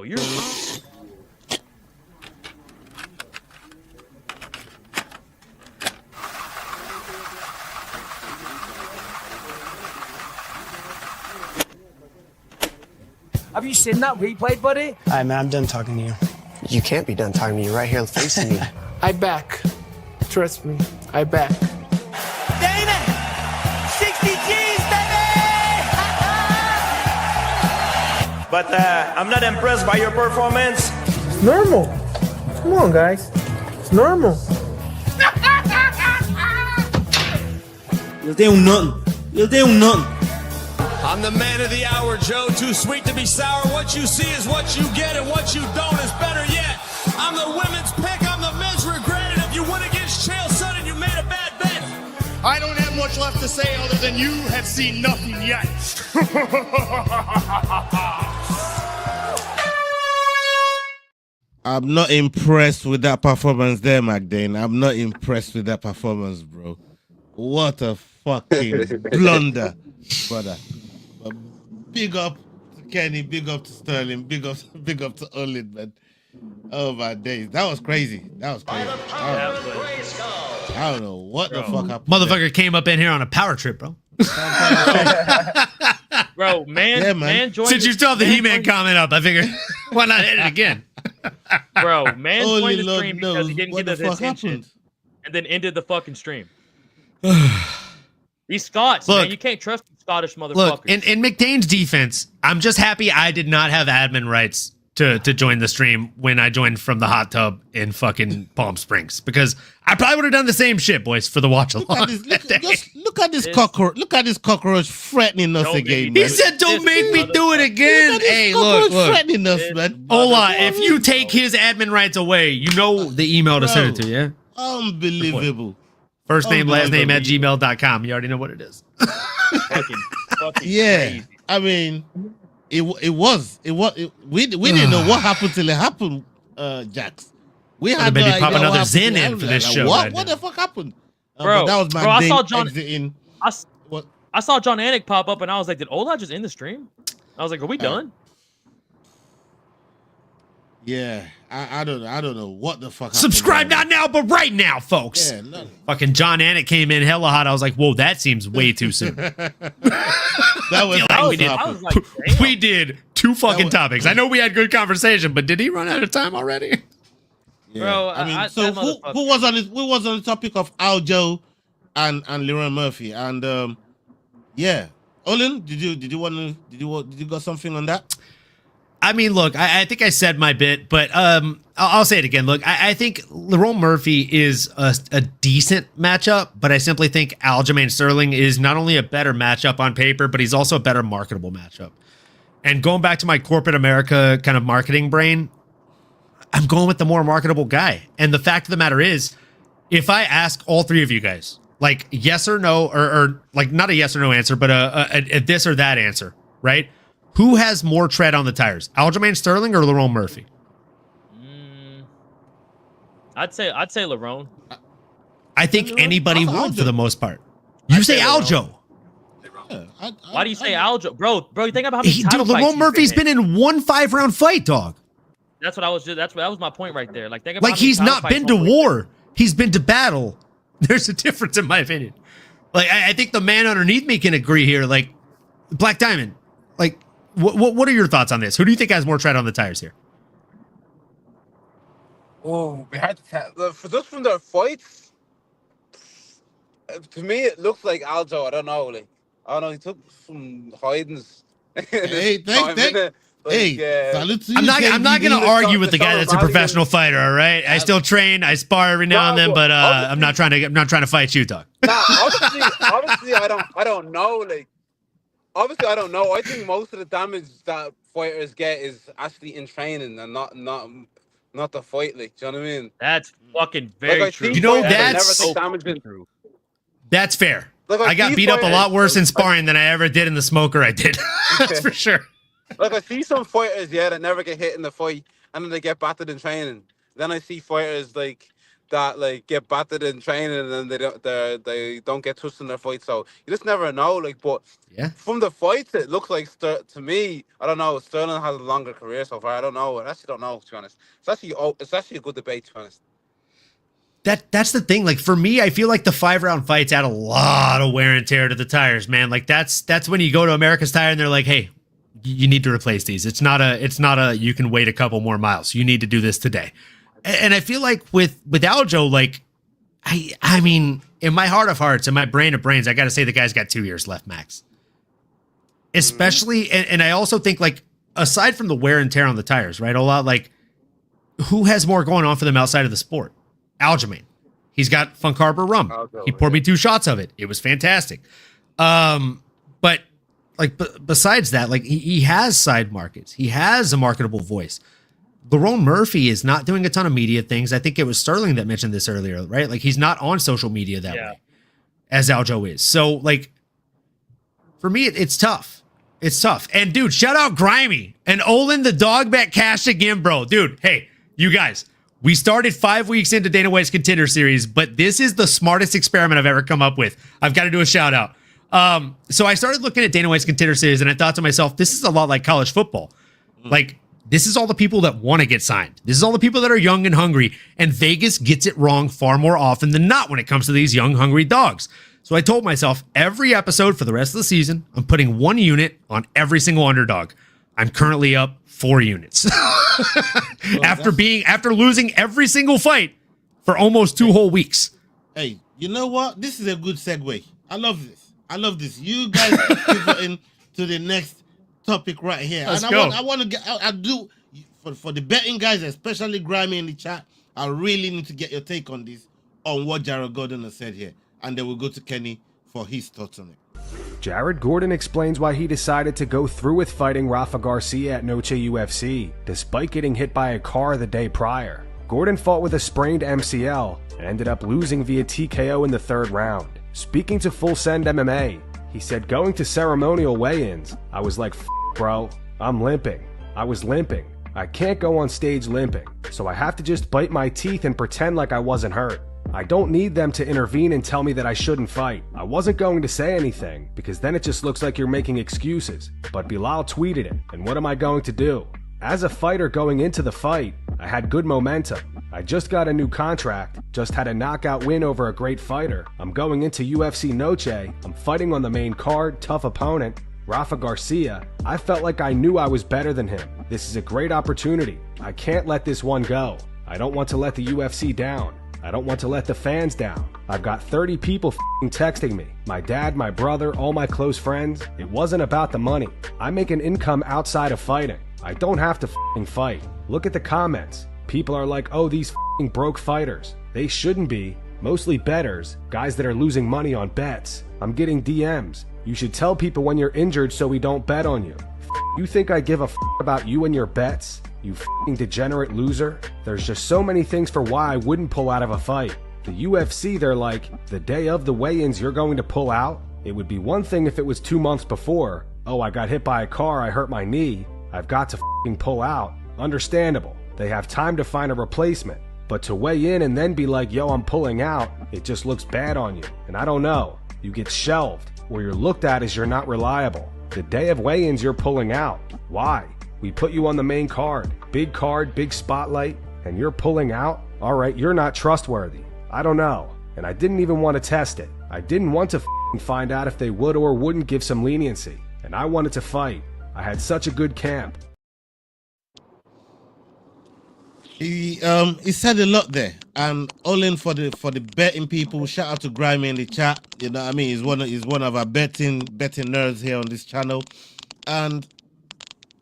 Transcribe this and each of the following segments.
You're. Have you seen that replay, buddy? All right, man, I'm done talking to you. You can't be done talking to me right here facing me. I back. Trust me, I back. Damon! 60 G's, baby! But I'm not impressed by your performance. It's normal. Come on, guys. It's normal. You'll do nothing. You'll do nothing. I'm the man of the hour, Joe. Too sweet to be sour. What you see is what you get, and what you don't is better yet. I'm the women's pick. I'm the men's regret. And if you win against Chael Sonnen, you made a bad bet. I don't have much left to say other than you have seen nothing yet. I'm not impressed with that performance there, McDane. I'm not impressed with that performance, bro. What a fucking blunder, brother. But big up to Kenny, big up to Sterling, big up to Olin, man. Oh my days. That was crazy. That was crazy. I don't know what the fuck happened. Motherfucker came up in here on a power trip, bro. Bro, man joined. Since you still have the He-Man comment up, I figured why not hit it again? Bro, man Only joined the Lord stream because he knows didn't what get the his fuck attention, happened. and then ended the fucking stream. These Scots, Look, man, you can't trust these Scottish motherfuckers. Look, in McDane's defense, I'm just happy I did not have admin rights to join the stream when I joined from the hot tub in fucking Palm Springs, because I probably would have done the same shit, boys, for the watch along. Look at this cockroach. Look at this cockroach threatening us again, man. He said, "Don't make me do it again." Hey, look, threatening us, man. Ola, if you take his admin rights away, you know the email to send it to, yeah? Unbelievable. First name, last name at gmail.com. You already know what it is. fucking Yeah, crazy. I mean, we didn't know what happened till it happened, Jax. We I'd had maybe no pop idea another what Zen happened. in for this show What? right What now. the fuck happened? Bro, but that was bro, I saw John exiting. I saw John Anik pop up, and I was like, "Did Ola just end the stream?" I was like, "Are we done?" Yeah, I don't know what the fuck. Subscribe happened not now, but right now, folks. Yeah, no. Fucking John Anik came in hella hot. I was like, whoa, that seems way too soon. That was Feel like how we it did- happened. like, damn. We did two fucking was- topics. I know we had good conversation, but did he run out of time already? Yeah. Bro, I mean, I- so that who motherfucker- was on this? Who was on the topic of Aljo and Leroy Murphy? And yeah, Olin, did you got something on that? I mean, look, I think I said my bit, but I'll say it again. Look, I think Lerone Murphy is a decent matchup, but I simply think Aljamain Sterling is not only a better matchup on paper, but he's also a better marketable matchup. And going back to my corporate America kind of marketing brain, I'm going with the more marketable guy. And the fact of the matter is, if I ask all three of you guys, like yes or no, or like not a yes or no answer, but a this or that answer, right? Who has more tread on the tires, Aljamain Sterling or Lerone Murphy? I'd say Lerone. I think anybody Aljo. would for the most part. You say say Aljo. Yeah, Why do you say Aljo, bro? Bro, you think about how many Dude, title fights Lerone he's Murphy's in. been in one 5-round fight, dog. That's what I was just. That was my point right there. Like, think about Like, how many he's title not fights been to Homeboy's war. He's been to battle. There's a difference, in my opinion. Like, I think the man underneath me can agree here. Like, Black Diamond. Like, what are your thoughts on this? Who do you think has more tread on the tires here? Oh, we had for just from their fights. To me, it looks like Aljo. I don't know. Like, I don't know. He took some hidings. Hey, salute to you, I'm not KBD. going to argue with the guy Sean that's a O'Malley professional fighter. All right, I still train. I spar every now and then, but I'm not trying to fight you, dog. Nah, obviously, I don't know. Like, obviously, I don't know. I think most of the damage that fighters get is actually in training and not the fight. Like, do you know what I mean? That's fucking very Like, I true. see You know, fighters that that's never so take damage in. true. That's fair. Like, I got see beat up a lot fighters- worse in sparring than I ever did in the smoker I did. That's for sure. Like, I see some fighters, that never get hit in the fight, and then they get battered in training. Then I see fighters like that like get battered in training and then they don't get touched in their fight. So you just never know. Like, but Yeah. from the fights, it looks like to me, I don't know. Sterling has a longer career so far. I don't know. I actually don't know, to be honest. It's actually a good debate, to be honest. That's the thing. Like for me, I feel like the 5-round fights add a lot of wear and tear to the tires, man. Like that's when you go to America's Tire and they're like, hey, you need to replace these. It's not a you can wait a couple more miles. You need to do this today. And I feel like with Aljo, like I mean, in my heart of hearts, in my brain of brains, I got to say the guy's got 2 years left max. Especially, and I also think like aside from the wear and tear on the tires, right? Ola, like who has more going on for them outside of the sport? Aljamain. He's got Funk Harbor rum. He poured me 2 shots of it. It was fantastic. But like besides that, like he has side markets. He has a marketable voice. Lerone Murphy is not doing a ton of media things. I think it was Sterling that mentioned this earlier, right? Like he's not on social media that way as Aljo is. So like for me, it's tough. It's tough. And dude, shout out Grimy and Olin the dog bet cashed again, bro. Dude, hey, you guys. We started 5 weeks into Dana White's Contender Series, but this is the smartest experiment I've ever come up with. I've got to do a shout out. So I started looking at Dana White's Contender Series and I thought to myself, this is a lot like college football. Like, this is all the people that want to get signed. This is all the people that are young and hungry, and Vegas gets it wrong far more often than not when it comes to these young, hungry dogs. So I told myself every episode for the rest of the season, I'm putting 1 unit on every single underdog. I'm currently up 4 units. After losing every single fight for almost 2 whole weeks. Hey, you know what? This is a good segue. I love this. You guys keep pivoting to the next topic right here. Let's and go. I want to get. I do for the betting guys, especially Grimy in the chat. I really need to get your take on this, on what Jared Gordon has said here, and then we'll go to Kenny for his thoughts on it. Jared Gordon explains why he decided to go through with fighting Rafa Garcia at Noche UFC, despite getting hit by a car the day prior. Gordon fought with a sprained MCL and ended up losing via TKO in the 3rd round. Speaking to Full Send MMA, he said, going to ceremonial weigh-ins, I was like, bro, I'm limping. I was limping. I can't go on stage limping, so I have to just bite my teeth and pretend like I wasn't hurt. I don't need them to intervene and tell me that I shouldn't fight. I wasn't going to say anything, because then it just looks like you're making excuses. But Bilal tweeted it, and what am I going to do? As a fighter going into the fight, I had good momentum. I just got a new contract, just had a knockout win over a great fighter. I'm going into UFC Noche, I'm fighting on the main card, tough opponent, Rafa Garcia. I felt like I knew I was better than him. This is a great opportunity. I can't let this one go. I don't want to let the UFC down. I don't want to let the fans down. I've got 30 people texting me. My dad, my brother, all my close friends. It wasn't about the money. I make an income outside of fighting. I don't have to fight. Look at the comments. People are like, oh, these broke fighters. They shouldn't be. Mostly bettors, guys that are losing money on bets. I'm getting DMs. You should tell people when you're injured so we don't bet on you. You think I give a about you and your bets? You degenerate loser. There's just so many things for why I wouldn't pull out of a fight. The UFC, they're like, the day of the weigh-ins you're going to pull out? It would be one thing if it was 2 months before. Oh, I got hit by a car, I hurt my knee. I've got to pull out. Understandable. They have time to find a replacement. But to weigh in and then be like, yo, I'm pulling out, it just looks bad on you. And I don't know. You get shelved, where you're looked at as you're not reliable. The day of weigh-ins you're pulling out. Why? We put you on the main card, big spotlight, and you're pulling out? Alright, you're not trustworthy. I don't know. And I didn't even want to test it. I didn't want to find out if they would or wouldn't give some leniency. And I wanted to fight. I had such a good camp. He said a lot there, and Olin for the betting people. Shout out to Grimy in the chat. You know what I mean? He's one of our betting nerds here on this channel, and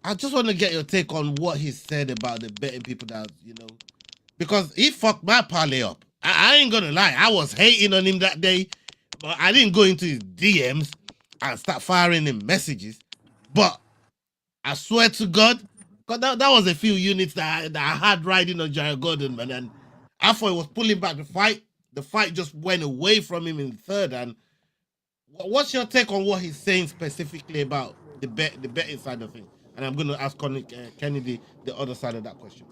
I just want to get your take on what he said about the betting people that, you know, because he fucked my parlay up. I ain't gonna lie, I was hating on him that day, but I didn't go into his DMs and start firing him messages. But I swear to God, because that was a few units that I had riding on Jared Gordon, man. And after he was pulling back the fight just went away from him in the 3rd. And what's your take on what he's saying specifically about the betting side of things? And I'm going to ask Kennedy the other side of that question.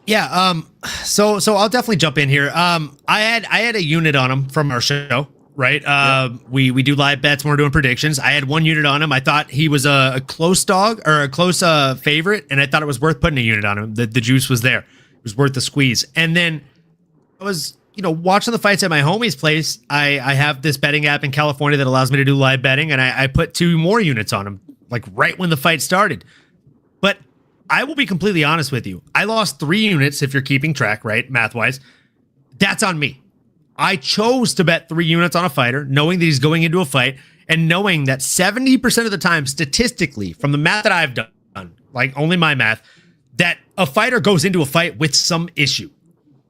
Yeah. So I'll definitely jump in here. I had a unit on him from our show, right? We do live bets when we're doing predictions. I had one unit on him. I thought he was a close dog or a close favorite, and I thought it was worth putting a unit on him. The juice was there. It was worth the squeeze. And then I was, watching the fights at my homie's place. I have this betting app in California that allows me to do live betting, and I put 2 more units on him, like right when the fight started. But I will be completely honest with you. I lost 3 units if you're keeping track, right? Math-wise. That's on me. I chose to bet 3 units on a fighter, knowing that he's going into a fight, and knowing that 70% of the time, statistically, from the math that I've done, like only my math, that a fighter goes into a fight with some issue.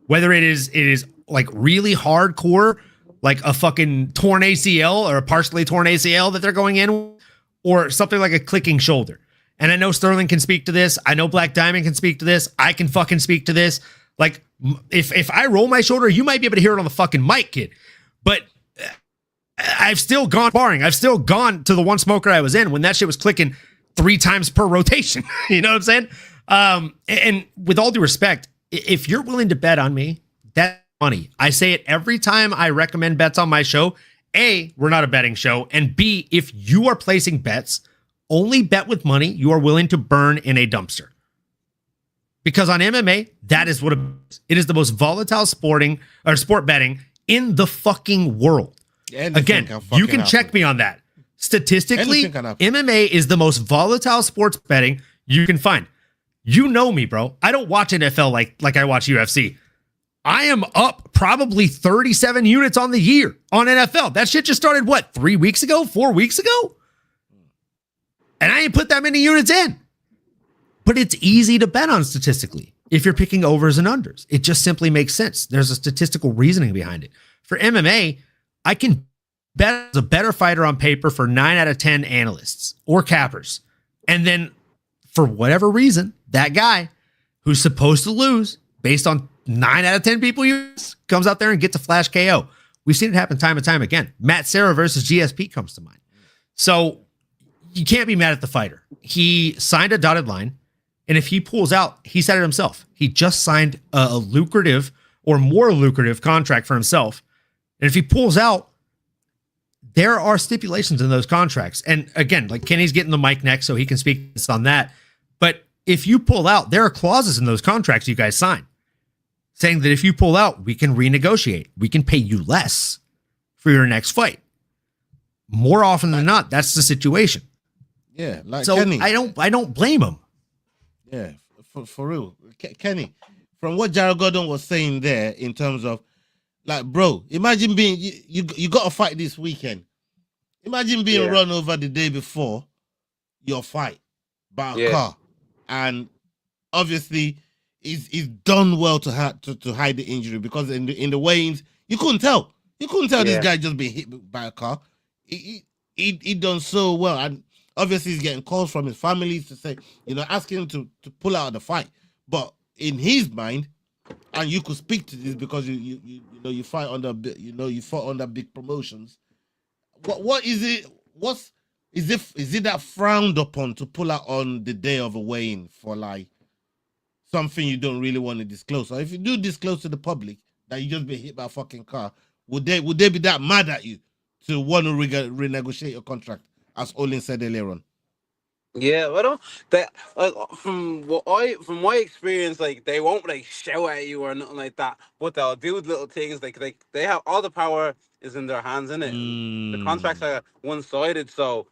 Whether it is like really hardcore, like a fucking torn ACL or a partially torn ACL that they're going in, or something like a clicking shoulder. And I know Sterling can speak to this. I know Black Diamond can speak to this. I can fucking speak to this. Like, if I roll my shoulder, you might be able to hear it on the fucking mic, kid. But I've still gone barring. I've still gone to the one smoker I was in when that shit was clicking 3 times per rotation. You know what I'm saying? And with all due respect, if you're willing to bet on me, that's money. I say it every time I recommend bets on my show. A, we're not a betting show. And B, if you are placing bets, only bet with money you are willing to burn in a dumpster. Because on MMA, that is what it is. It is the most volatile sport betting in the fucking world. Again, you can check me on that. Statistically, MMA is the most volatile sports betting you can find. You know me, bro. I don't watch NFL like I watch UFC. I am up probably 37 units on the year on NFL. That shit just started, 3 weeks ago? 4 weeks ago? And I ain't put that many units in. But it's easy to bet on statistically if you're picking overs and unders. It just simply makes sense. There's a statistical reasoning behind it. For MMA, I can bet as a better fighter on paper for 9 out of 10 analysts or cappers. And then for whatever reason, that guy who's supposed to lose based on 9 out of 10 people use comes out there and gets a flash KO. We've seen it happen time and time again. Matt Serra versus GSP comes to mind. So you can't be mad at the fighter. He signed a dotted line, and if he pulls out, he said it himself. He just signed a lucrative or more lucrative contract for himself. And if he pulls out, there are stipulations in those contracts. And again, like Kenny's getting the mic next, so he can speak on that. But if you pull out, there are clauses in those contracts you guys sign saying that if you pull out, we can renegotiate. We can pay you less for your next fight. More often than not, that's the situation. Yeah, like so Kenny. I don't blame him. Yeah, for real. Kenny, from what Jared Gordon was saying there in terms of, like, bro, imagine being, you got a fight this weekend. Imagine being run over the day before your fight by a car. And obviously, he's done well to hide the injury, because in the weigh-ins, you couldn't tell. You couldn't tell this guy just being hit by a car. He done so well. And obviously, he's getting calls from his family to say, asking him to pull out of the fight. But in his mind, and you could speak to this because you fight under you fought under big promotions. What is it? Is it that frowned upon to pull out on the day of a weigh-in for like something you don't really want to disclose? Or if you do disclose to the public that you just been hit by a fucking car, would they be that mad at you to want to renegotiate your contract, as Olin said earlier on? Yeah, I don't. From my experience, like, they won't like shout at you or nothing like that. But they'll do little things like they have all the power is in their hands, in it. The contracts are one-sided, so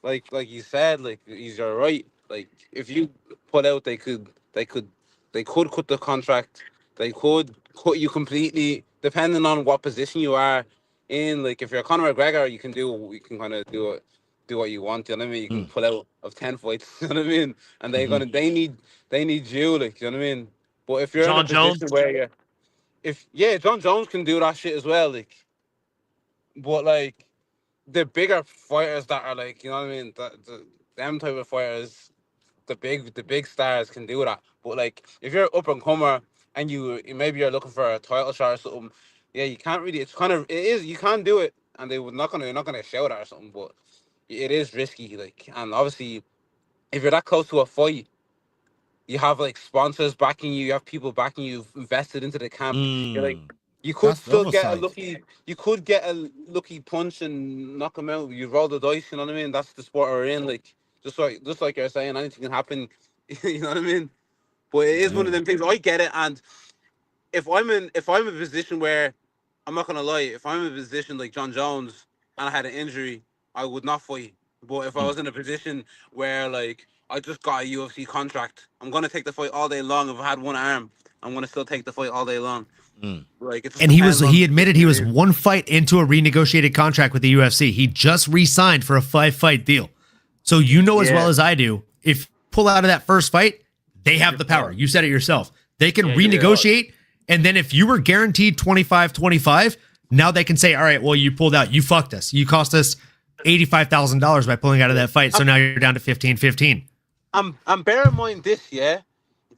like you said, like, you're right. Like, if you pull out, they could cut the contract. They could cut you completely, depending on what position you are in. Like, if you're Conor McGregor, you can kind of do what you want. You know what I mean? You can pull out of 10 fights. You know what I mean? And they need you. Like, you know what I mean? But if you're John in a position Jones? where John Jones can do that shit as well. Like, but like the bigger fighters that are like, you know what I mean? Them type of fighters, the big stars can do that. But like, if you're up and comer and maybe you're looking for a title shot or something, you can't really. You can't do it, and you're not gonna shout at or something. But it is risky, like, and obviously, if you're that close to a fight, you have like sponsors backing you, you have people backing you, invested into the camp. You're like, you could That's the still other get side. you could get a lucky punch and knock him out. You roll the dice, you know what I mean? That's the sport we're in. Like, just like you're saying, anything can happen. You know what I mean? But it is one of them things. I get it, and if I'm in a position where, I'm not gonna lie, if I'm in a position like John Jones and I had an injury, I would not fight. But if I was in a position where like I just got a UFC contract, I'm gonna take the fight all day long. If I had one arm, I'm gonna still take the fight all day long. Like, it just And depends on- he admitted he was one fight into a renegotiated contract with the UFC. He just re-signed for a 5-fight deal. So you know as well as I do, if you pull out of that first fight, they have the power. You said it yourself. They can renegotiate. And then if you were guaranteed 25-25, now they can say, all right, well, you pulled out. You fucked us. You cost us $85,000 by pulling out of that fight. So now you're down to 15-15. I'm bear in mind this,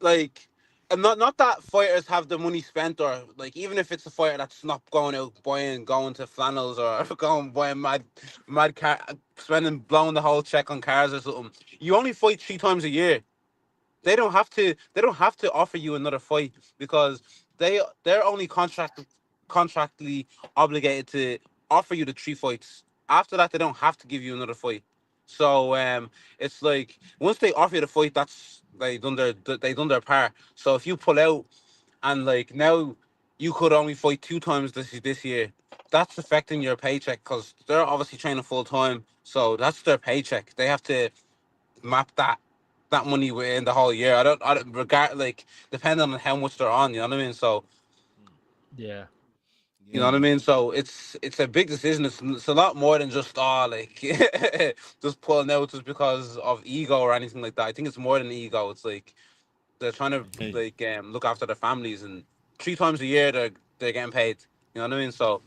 like, and not that fighters have the money spent, or like, even if it's a fighter that's not going out going to flannels or going buying mad car, blowing the whole check on cars or something. You only fight 3 times a year. They don't have to offer you another fight, because they're only contractually obligated to offer you the 3 fights. After that, they don't have to give you another fight. So it's like, once they offer you the fight, that's they done their part. So if you pull out and like now you could only fight 2 times this year, that's affecting your paycheck, because they're obviously training full time. So that's their paycheck. They have to map that money within the whole year. I don't regard, like, depending on how much they're on, you know what I mean? So Yeah. you know what I mean? So it's a big decision. It's a lot more than just like just pulling out just because of ego or anything like that. I think it's more than ego. It's like they're trying to like look after their families, and 3 times a year they're getting paid. You know what I mean? So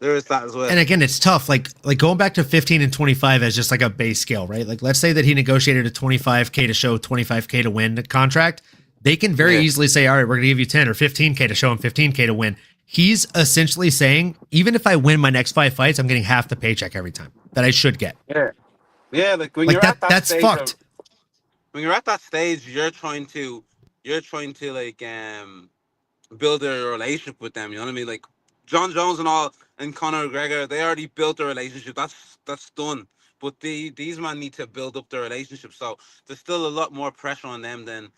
there is that as well. And again, it's tough. Like going back to 15 and 25 as just like a base scale, right? Like, let's say that he negotiated a 25K to show, 25K to win contract. They can very easily say, all right, we're going to give you 10 or 15K to show him, 15K to win. He's essentially saying, even if I win my next 5 fights, I'm getting half the paycheck every time that I should get. Yeah. Like when Like you're that, at that that's stage fucked. when you're at that stage, you're trying to like build a relationship with them. You know what I mean? Like John Jones and Conor McGregor, they already built a relationship. That's done. But these men need to build up their relationship. So there's still a lot more pressure on them than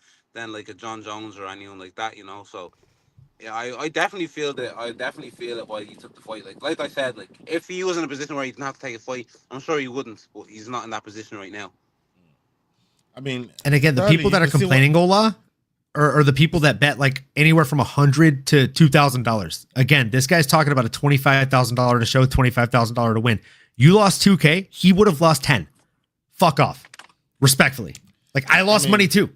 like a John Jones or anyone like that. You know, so. Yeah, I definitely feel that. I definitely feel it why he took the fight. Like I said, like if he was in a position where he didn't have to take a fight, I'm sure he wouldn't. But he's not in that position right now. I mean, and again, the people that are complaining, Ola, are the people that bet like anywhere from $100 to $2,000. Again, this guy's talking about a $25,000 to show, $25,000 to win. You lost 2K, he would have lost 10. Fuck off, respectfully. Like I lost money too.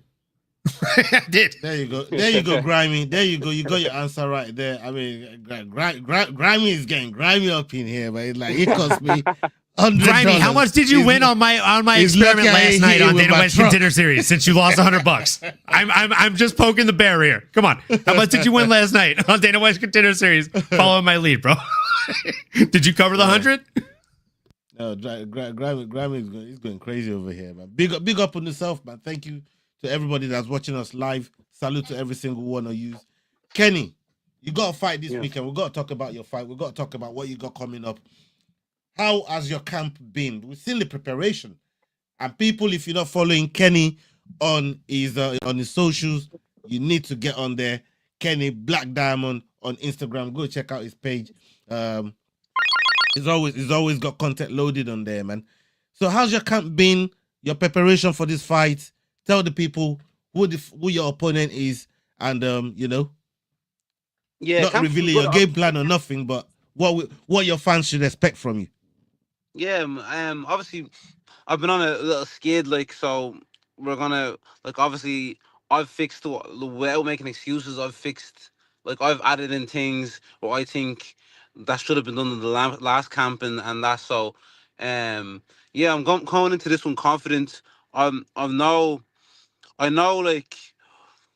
I did. There you go, Grimy. There you go. You got your answer right there. I mean, Grimy is getting grimy up in here, but it's like, it cost me $100. Grimy, how much did you win on my experiment last night on Dana White's Contender Series? Since you lost $100, I'm just poking the bear here. Come on, how much did you win last night on Dana White's Contender Series? Following my lead, bro. Did you cover the 100? No, Grimy is going crazy over here, man. Big up on yourself, man. Thank you to everybody that's watching us live. Salute to every single one of you. Kenny, you got to fight this weekend. We've got to talk about your fight. We've got to talk about what you got coming up. How has your camp been? We've seen the preparation. And people, if you're not following Kenny on his socials, you need to get on there. Kenny Black Diamond on Instagram. Go check out his page. He's always got content loaded on there, man. So how's your camp been? Your preparation for this fight? Tell the people who your opponent is, and not revealing your game plan or nothing, but what your fans should expect from you. Yeah, obviously, I've been on a little skid, like, so we're gonna, like, obviously, I've fixed, without making excuses, I've added in things where I think that should have been done in the last camp, and that, so, I'm going into this one confident. I know, like,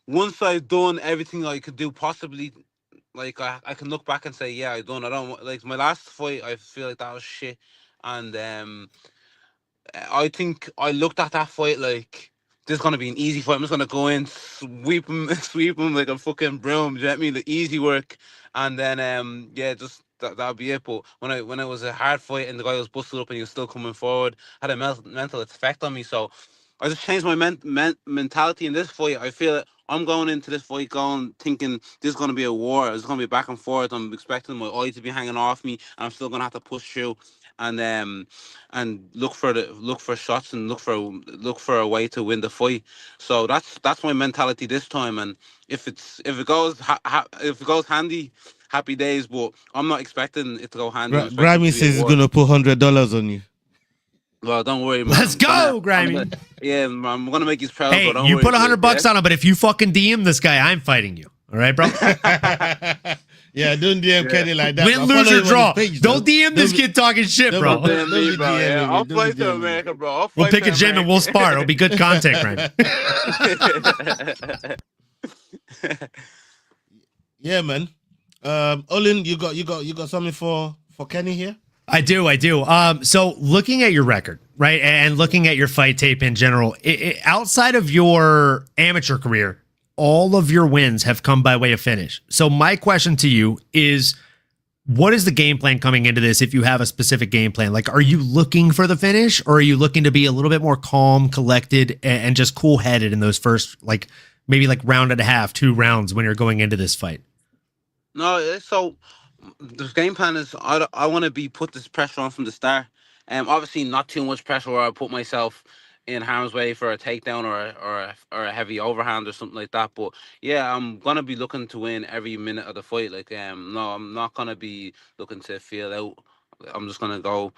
once I've done everything I could do possibly, like, I can look back and say, yeah, I done. I don't, like, my last fight, I feel like that was shit. And I think I looked at that fight like, this is gonna be an easy fight. I'm just gonna go in, sweep him like a fucking broom. Do you know what I mean? The easy work, and then yeah, just that'll be it. But when it was a hard fight and the guy was busted up and he was still coming forward, had a mental effect on me. So I just changed my mentality in this fight. I feel that I'm going into this fight thinking this is going to be a war. It's going to be back and forth. I'm expecting my eye to be hanging off me, and I'm still going to have to push through and look for shots and look for a way to win the fight. So that's my mentality this time. And if it goes handy, happy days. But I'm not expecting it to go handy. Grammy says he's going to put $100 on you. Well, don't worry, man. Let's go, Grammy. Yeah, I'm gonna make you proud. Hey, don't you worry, put $100 yeah? on him, but if you fucking DM this guy, I'm fighting you. All right, bro? Yeah, don't DM Kenny like that. Win, lose, or draw. Don't DM this kid talking shit, bro. I'll fly to America, bro. We'll pick a gym and we'll spar. It'll be good content, Grammy. Yeah, man. Olin, you got something for Kenny here? I do. So looking at your record, right, and looking at your fight tape in general, outside of your amateur career, all of your wins have come by way of finish. So my question to you is, what is the game plan coming into this if you have a specific game plan? Like, are you looking for the finish, or are you looking to be a little bit more calm, collected, and just cool-headed in those first, maybe round and a half, 2 rounds when you're going into this fight? No, so the game plan is I want to be put this pressure on from the start. Obviously not too much pressure where I put myself in harm's way for a takedown or a heavy overhand or something like that. But yeah, I'm gonna be looking to win every minute of the fight. No, I'm not gonna be looking to feel out. I'm just gonna go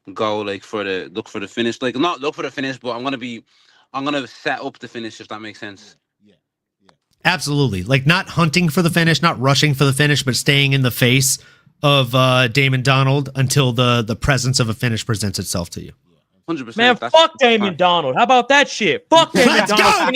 look for the finish. Not look for the finish, but I'm gonna set up the finish, if that makes sense. Absolutely. Not hunting for the finish, not rushing for the finish, but staying in the face of Damon Donald until the presence of a finish presents itself to you. 100%. Man, fuck Damon Donald. How about that shit? Fuck Damon Donald.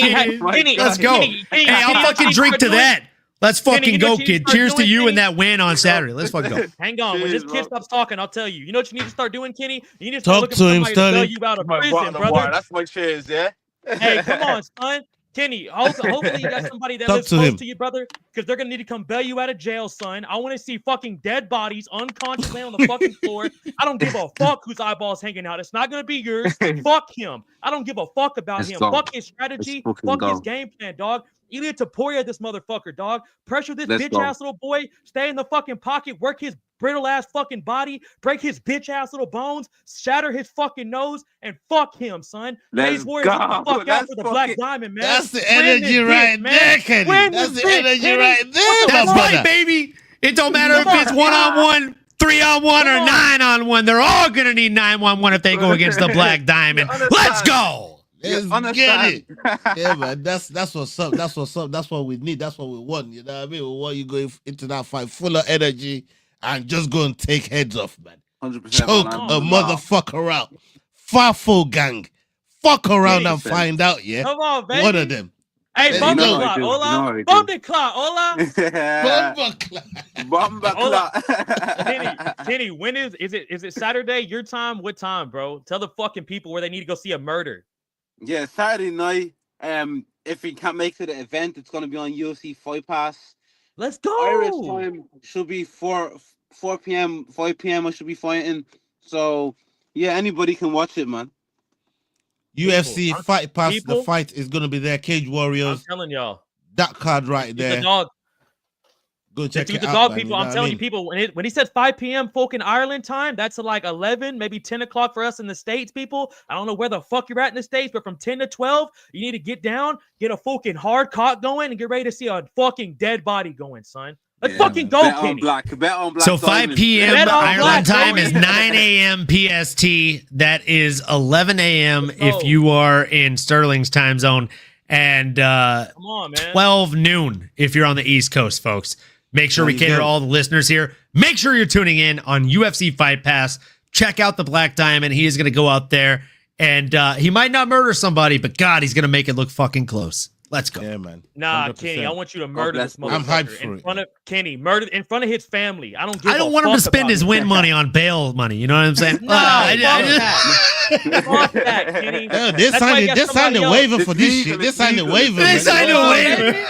Let's go. Hey, I'll fucking drink to that. Let's fucking go, kid. Cheers to you and that win on Saturday. Let's fucking go. Hang on. When this kid stops talking, I'll tell you. You know what you need to start doing, Kenny? You need to Talk start looking to for him, somebody to bail Sterling. you out of prison, brother. That's my cheers, yeah? Hey, come on, son. Kenny, hopefully you got somebody that Talk lives to close him. to you, brother, because they're gonna need to come bail you out of jail, son. I want to see fucking dead bodies unconscious laying on the fucking floor. I don't give a fuck whose eyeballs hanging out. It's not gonna be yours. Fuck him. I don't give a fuck about him. Fuck his strategy. Fuck his game plan, dog. Ilya Taporia, this motherfucker, dog. Pressure this bitch ass little boy. Stay in the fucking pocket. Work his brittle ass fucking body. Break his bitch ass little bones. Shatter his fucking nose. And fuck him, son. Hayes Warriors, get the fuck out for the Black Diamond, man. That's the energy right there, Kenny. That's the energy right there, my That's brother. right, baby. It don't matter if it's 1-on-1, 3-on-1, or 9-on-1. They're all gonna need 9-1-1 if they go against the Black Diamond. Let's go. Let's get it. Yeah, man. That's what's up. That's what's up. That's what we need. That's what we want. You know what I mean? We want you going into that fight full of energy and just go and take heads off, man. 100%. Choke a motherfucker out. Fafo gang. Fuck around and find out, yeah? Come on, baby. One of them. Hey, bump the clock, hola. Bump the clock, hola. Kenny, when is it Saturday? Your time? What time, bro? Tell the fucking people where they need to go see a murder. Yeah, Saturday night. If you can't make it to the event, it's gonna be on UFC Fight Pass. Let's go. Irish time should be 4 p.m. 5 p.m. I should be fighting. So yeah, anybody can watch it, man. UFC Fight Pass. The fight is gonna be there. Cage Warriors. I'm telling y'all. That card right there. The dog. Go check it the out, dog, man, people. you know I'm what telling I you, mean? people. When he said 5 p.m. folk in Ireland time, that's like 11, maybe 10 o'clock for us in the States, people. I don't know where the fuck you're at in the States, but from 10 to 12, you need to get down, get a fucking hard cock going, and get ready to see a fucking dead body going, son. Let's fucking go, Bet on Kenny. black. Bet on black. So 5 p.m. Bet on Ireland black, time baby. is 9 a.m. PST. That is 11 a.m. if you are in Sterling's time zone, and Come on, man. 12 noon if you're on the East Coast, folks. Make sure we cater to all the listeners here. Make sure you're tuning in on UFC Fight Pass. Check out the Black Diamond. He is going to go out there, and he might not murder somebody, but God, he's going to make it look fucking close. Let's go. Yeah, man. Nah, 100%. Kenny, I want you to murder this motherfucker I'm hyped for in it. front of Kenny. Murder in front of his family. I don't give I don't a want him to fuck spend about his it. win money on bail money. You know what I'm saying? No, fuck that, Kenny. Hell, they That's why you got signed the somebody waiver else. for this It's shit. legal, They signed the it's waiver. legal. They man. signed a waiver.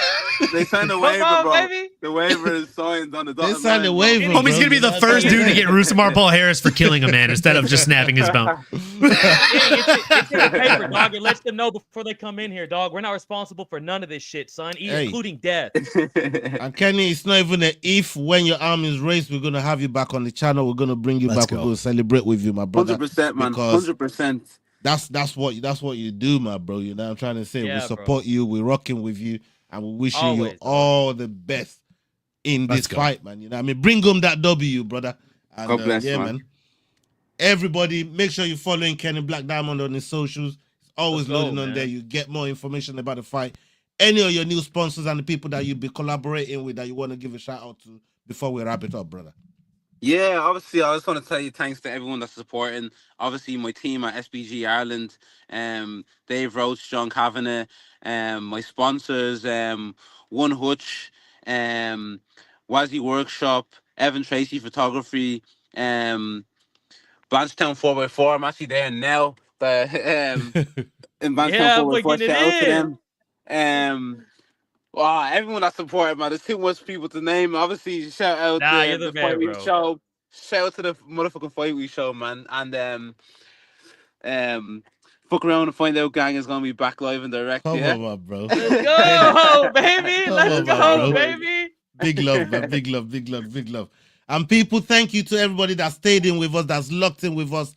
They signed the Come waiver, on, bro. baby. The waiver is signed on the dotted They signed the line, waiver. bro. Homie's bro. gonna be the first dude to get Rusamar Paul Harris for killing a man instead of just snapping his bone. It's in the paper, dog. It lets them know before they come in here, dog. We're not responsible for none of this shit, son, including death. And Kenny, it's not even an if. When your arm is raised, we're gonna have you back on the channel. We're gonna bring you Let's back. go. We're gonna celebrate with you, my brother. 100%, man. because 100%. That's what you do, my bro. You know what I'm trying to say? Yeah, we support you, we're rocking with you, and we're wishing you Always. all the best in Let's this go. fight, man. You know what I mean? Bring home that W, brother. And, God bless, yeah, man. Everybody, make sure you're following Kenny Black Diamond on his socials. It's always Let's go, loading on man. there. You get more information about the fight. Any of your new sponsors and the people that you'll be collaborating with that you want to give a shout out to before we wrap it up, brother. Yeah, obviously, I just want to tell you thanks to everyone that's supporting. Obviously, my team at SBG Ireland, Dave Roach, John Kavanagh, my sponsors, One Hutch, Wazzy Workshop, Evan Tracy Photography, Blanchetown 4x4. I'm actually there now. But in Blanchetown Yeah, 4x4, we're getting shout out to it them. Wow, everyone that supported, man. There's too much people to name. Obviously, shout out Nah, to you're the the Fight man, Week bro. show. Shout out to the motherfucking Fight Week show, man. And fuck around and find out gang is gonna be back live and direct. Come Yeah. on, my bro. Let's go, baby. Come Let's on, go, bro. baby. Big love, man. Big love, big love, big love. And people, thank you to everybody that stayed in with us, that's locked in with us.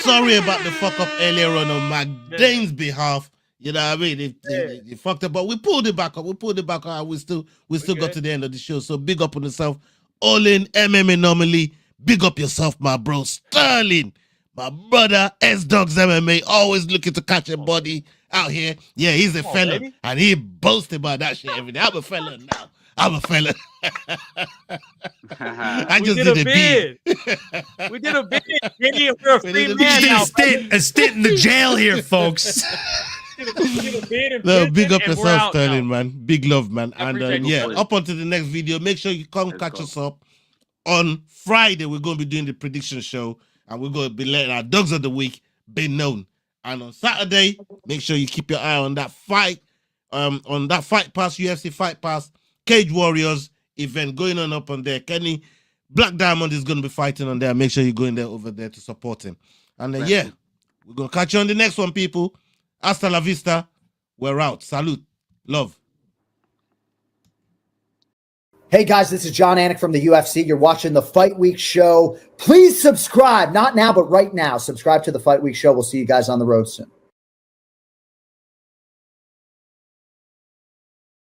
Sorry about the fuck up earlier on Dane's behalf. You know what I mean? They fucked up, but we pulled it back up. We pulled it back up, and we still got to the end of the show. So big up on yourself. All in MMA normally. Big up yourself, my bro. Sterling, my brother, S-Dogs MMA, always looking to catch a body out here. Yeah, he's a fella, baby. and he boasts about that shit every day. I'm a fella now. I'm a fella. I We just did did a a bid. We did a bid. Kenny, we're a We free did a man bid. now. A stint in the jail here, folks. We did a bid in No, prison, big up and we're yourself, out Sterling, now. man. Big love, man. I And appreciate yeah, you. up onto the next video. Make sure you come catch us up on Friday. We're going to be doing the prediction show, and we're going to be letting our dogs of the week be known. And on Saturday, make sure you keep your eye on that fight, on that Fight Pass, UFC Fight Pass, Cage Warriors event going on up on there. Kenny Black Diamond is going to be fighting on there. Make sure you go in there over there to support him. And yeah, we're going to catch you on the next one, people. Hasta la vista. We're out. Salute. Love. Hey guys, this is John Anik from the UFC. You're watching the Fight Week show. Please subscribe. Not now, but right now. Subscribe to the Fight Week show. We'll see you guys on the road soon.